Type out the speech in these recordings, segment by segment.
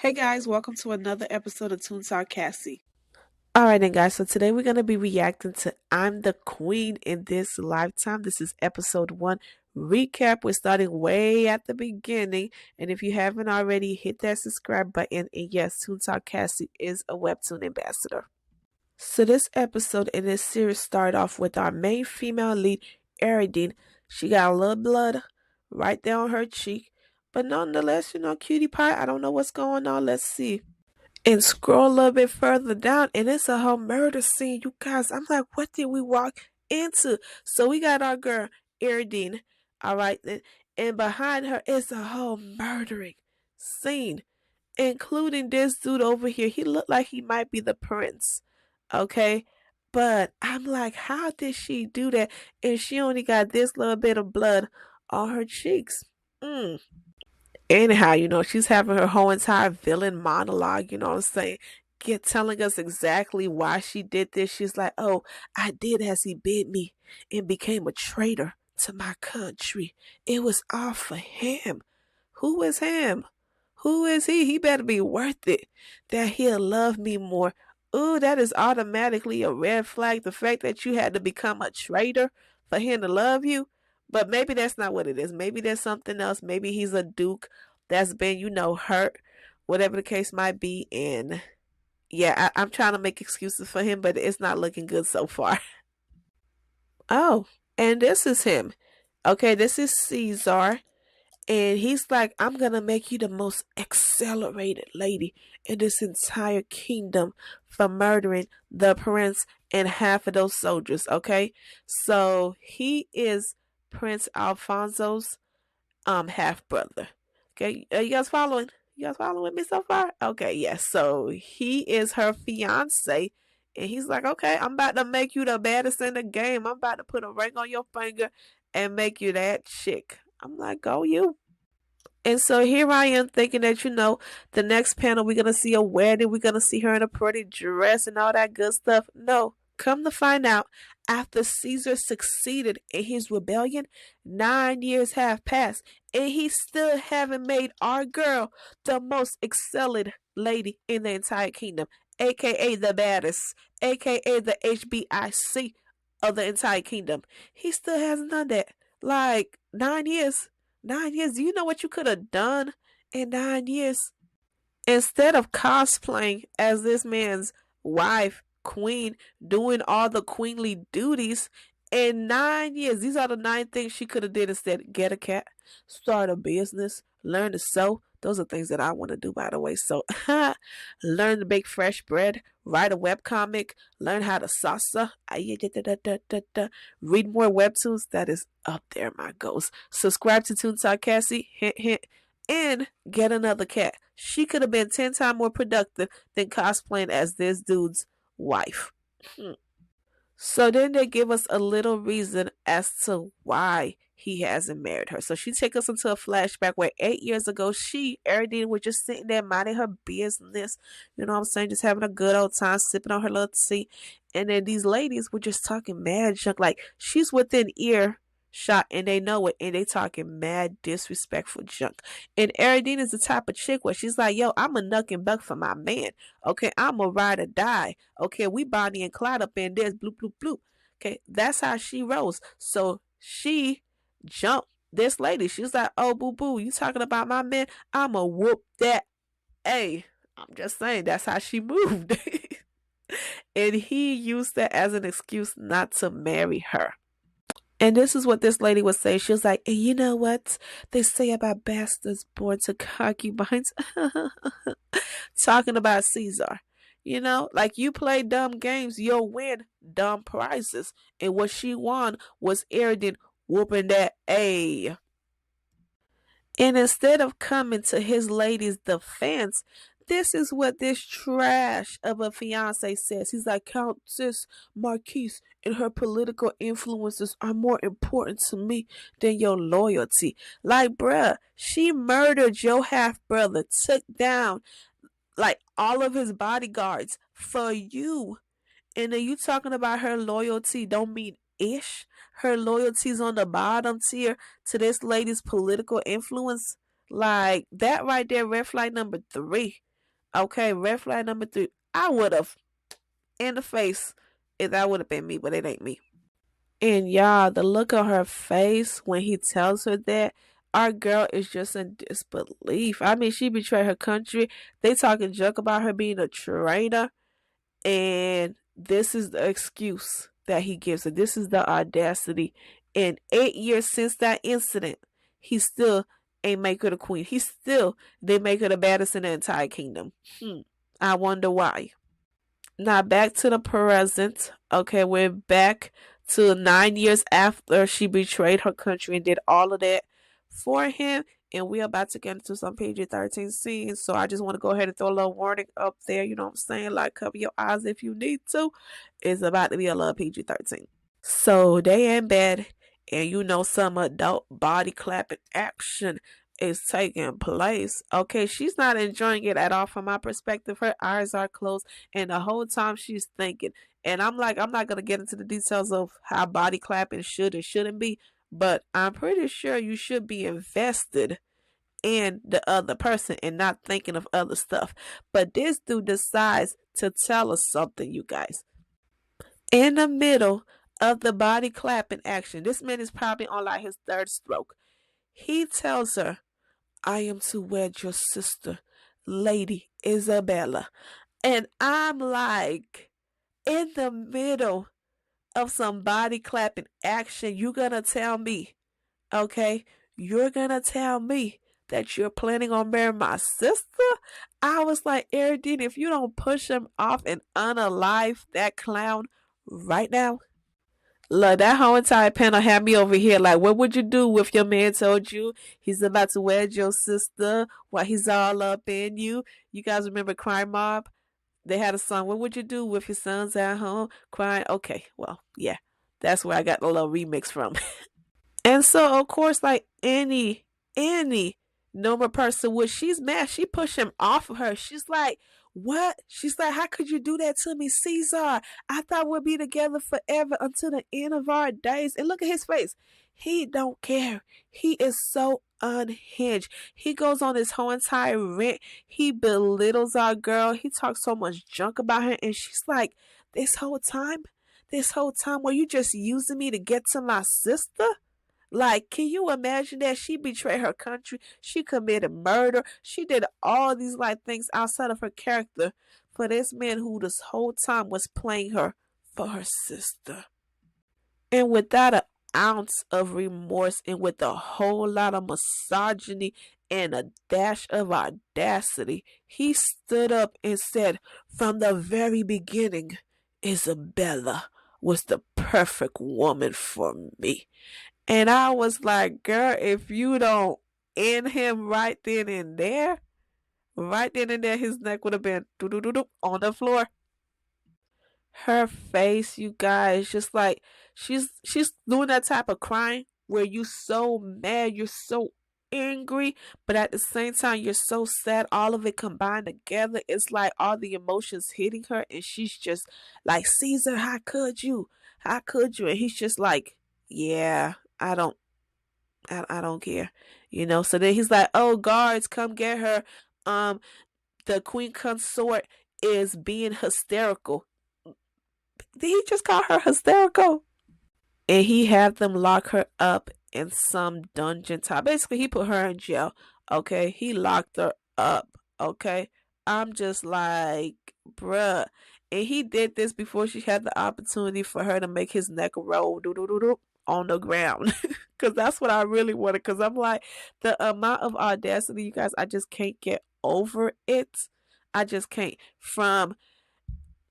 Hey guys, welcome to another episode of ToontalkCassie. Alright then guys, so today we're going to be reacting to I'm the Queen in This Lifetime. This is episode 1 recap. We're starting way at the beginning, and if you haven't already, hit that subscribe button. And yes, ToontalkCassie is a webtoon ambassador. So this episode in this series started off with our main female lead, Ariadne. She got a little blood right there on her cheek, but nonetheless, cutie pie. I don't know what's going on. Let's see. And scroll a little bit further down, and it's a whole murder scene. You guys, I'm like, what did we walk into? So we got our girl, Ariadne, all right, and behind her is a whole murdering scene, including this dude over here. He looked like he might be the prince, okay? But I'm like, how did she do that? And she only got this little bit of blood on her cheeks. Anyhow, she's having her whole entire villain monologue, you know what I'm saying? Telling us exactly why she did this. She's like, oh, I did as he bid me and became a traitor to my country. It was all for him. Who is him? Who is he? He better be worth it. That he'll love me more. Ooh, that is automatically a red flag. The fact that you had to become a traitor for him to love you. But maybe that's not what it is. Maybe there's something else. Maybe he's a duke that's been, hurt, whatever the case might be. And yeah, I'm trying to make excuses for him, but it's not looking good so far. Oh, and this is him. Okay, this is Cesare. And he's like, I'm going to make you the most accelerated lady in this entire kingdom for murdering the prince and half of those soldiers, okay? So he is Prince Alfonso's half brother. Okay, you guys following? You guys following me so far? Okay, yes. So he is her fiance, and he's like, okay, I'm about to make you the baddest in the game. I'm about to put a ring on your finger and make you that chick. I'm like, go you. And so here I am thinking that, the next panel we're going to see a wedding. We're going to see her in a pretty dress and all that good stuff. No, come to find out, after Caesar succeeded in his rebellion, 9 years have passed, and he still haven't made our girl the most excelling lady in the entire kingdom, aka the baddest, aka the HBIC of the entire kingdom. He still hasn't done that. Like 9 years. 9 years. Do you know what you could have done in 9 years? Instead of cosplaying as this man's wife, queen, doing all the queenly duties in 9 years, these are the 9 things she could have did instead. Get a cat, start a business, learn to sew. Those are things that I want to do, by the way. So, learn to bake fresh bread, write a webcomic, learn how to salsa, read more webtoons. That is up there, my goals. Subscribe to ToontalkCassie, hint, hint, and get another cat. She could have been 10 times more productive than cosplaying as this dude's wife. So then they give us a little reason as to why he hasn't married her. So she takes us into a flashback where 8 years ago, Ariadne, was just sitting there minding her business. You know what I'm saying? Just having a good old time, sipping on her little tea. And then these ladies were just talking mad junk. Like, she's within earshot and they know it, and they talking mad disrespectful junk. And Ariadne is the type of chick where she's like, yo, I'm a nuck and buck for my man. Okay, I'm a ride or die. Okay, we Bonnie and Clyde up in this, bloop, bloop, bloop. Okay, that's how she rolls. So she jumped this lady. She's like, oh, boo, boo, you talking about my man? I'ma whoop that. Hey, I'm just saying, that's how she moved. And he used that as an excuse not to marry her. And this is what this lady was saying. She was like, and you know what they say about bastards born to concubines? Talking about Caesar. Like, you play dumb games, you'll win dumb prizes. And what she won was Ariadne whooping that A. And instead of coming to his lady's defense, this is what this trash of a fiance says. He's like, Countess Marquise and her political influences are more important to me than your loyalty. Like, bruh, she murdered your half brother, took down like all of his bodyguards for you. And then you talking about her loyalty don't mean ish. Her loyalty's on the bottom tier to this lady's political influence. Like, that right there, red flag number 3. Okay, red flag number 3. I would have in the face if that would have been me, but it ain't me. And y'all, the look on her face when he tells her that, our girl is just in disbelief. I mean, she betrayed her country. They talking junk about her being a traitor. And this is the excuse that he gives her. This is the audacity. In 8 years since that incident, he still ain't make her the queen. He still didn't make her the baddest in the entire kingdom. I wonder why. Now back to the present. Okay, we're back to 9 years after she betrayed her country and did all of that for him. And we're about to get into some PG-13 scenes. So I just want to go ahead and throw a little warning up there. You know what I'm saying? Like, cover your eyes if you need to. It's about to be a little PG-13. So they in bed, and you know some adult body clapping action is taking place. Okay, she's not enjoying it at all from my perspective. Her eyes are closed, and the whole time she's thinking. And I'm like, I'm not gonna get into the details of how body clapping should or shouldn't be, but I'm pretty sure you should be invested in the other person and not thinking of other stuff. But this dude decides to tell us something, you guys. In the middle of the body clapping action, this man is probably on like his third stroke. He tells her, I am to wed your sister, Lady Isabella. And I'm like, in the middle of some body clapping action, you're gonna tell me, okay, you're gonna tell me that you're planning on marrying my sister? I was like, Ariadne, if you don't push him off and unalive that clown right now. Look, that whole entire panel had me over here like, what would you do if your man told you he's about to wed your sister while he's all up in you? You guys remember Crime Mob? They had a song, what would you do if your son's at home crying? Okay, well, yeah, that's where I got the little remix from. And so, of course, like any normal person would, she's mad. She pushed him off of her. She's like, what? She's like, how could you do that to me, Cesare? I thought we'd be together forever until the end of our days. And look at his face. He don't care. He is so unhinged. He goes on this whole entire rant. He belittles our girl. He talks so much junk about her. And she's like, this whole time were you just using me to get to my sister? Like, can you imagine that? She betrayed her country. She committed murder. She did all these like things outside of her character for this man who this whole time was playing her for her sister. And without an ounce of remorse and with a whole lot of misogyny and a dash of audacity, he stood up and said, from the very beginning, Isabella was the perfect woman for me. And I was like, girl, if you don't end him right then and there, his neck would have been on the floor. Her face, you guys, just like she's doing that type of crying where you so mad, you're so angry, but at the same time you're so sad. All of it combined together, it's like all the emotions hitting her, and she's just like, Caesar, how could you? How could you? And he's just like, yeah, I don't care, you know. So then he's like, oh, guards, come get her. The queen consort is being hysterical. Did he just call her hysterical? And he had them lock her up in some dungeon top. Basically, he put her in jail. Okay, he locked her up. Okay, I'm just like, bruh. And he did this before she had the opportunity for her to make his neck roll on the ground. Because that's what I really wanted. Because I'm like, the amount of audacity, you guys, I just can't get over it. I just can't. From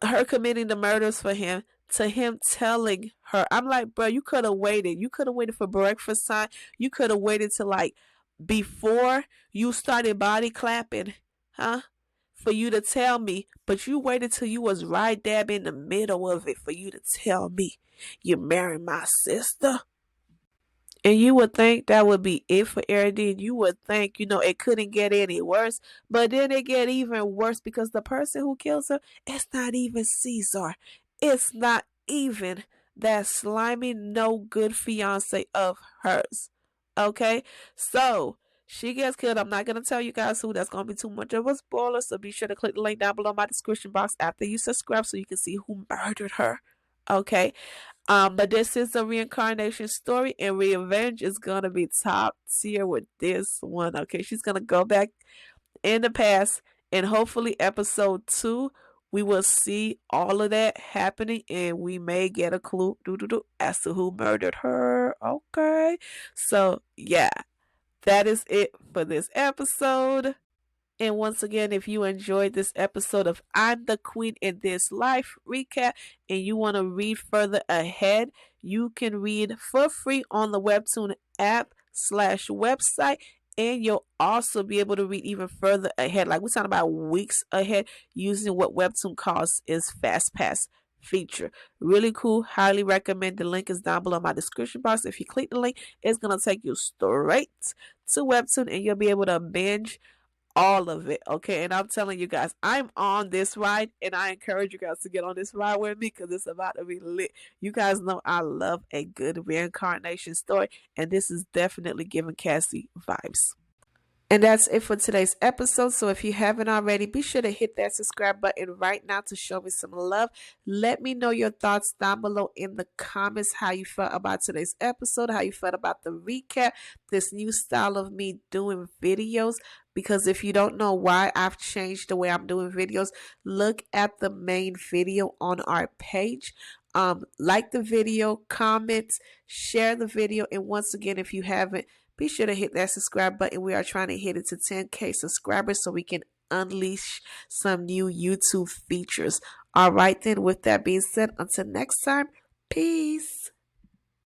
her committing the murders for him to him telling her, I'm like, bro, you could have waited. You could have waited for breakfast time. You could have waited till like before you started body clapping, huh? For you to tell me, but you waited till you was right dab in the middle of it for you to tell me you married my sister. And you would think that would be it for Ariadne. You would think, you know, it couldn't get any worse. But then it get even worse because the person who kills her, it's not even Cesare. It's not even that slimy, no good fiance of hers. Okay? So She gets killed. I'm not going to tell you guys who. That's going to be too much of a spoiler. So be sure to click the link down below in my description box after you subscribe so you can see who murdered her. Okay. But this is a reincarnation story, and revenge is going to be top tier with this one. Okay. She's going to go back in the past, and hopefully episode 2 we will see all of that happening, and we may get a clue as to who murdered her. Okay, so yeah, that is it for this episode. And once again, if you enjoyed this episode of I'm the Queen in This Life recap and you want to read further ahead, you can read for free on the Webtoon app/website. And you'll also be able to read even further ahead. Like we're talking about weeks ahead using what Webtoon calls is Fast Pass feature. Really cool. Highly recommend. The link is down below in my description box. If you click the link, it's going to take you straight to Webtoon and you'll be able to binge all of it. Okay, and I'm telling you guys, I'm on this ride, and I encourage you guys to get on this ride with me because it's about to be lit. You guys know I love a good reincarnation story, and this is definitely giving Cassie vibes. And that's it for today's episode. So if you haven't already, be sure to hit that subscribe button right now to show me some love. Let me know your thoughts down below in the comments, how you felt about today's episode, how you felt about the recap, this new style of me doing videos. Because if you don't know why I've changed the way I'm doing videos, look at the main video on our page. Like the video, comment, share the video, and once again, if you haven't, be sure to hit that subscribe button. We are trying to hit it to 10K subscribers so we can unleash some new YouTube features. All right, then, with that being said, until next time, peace.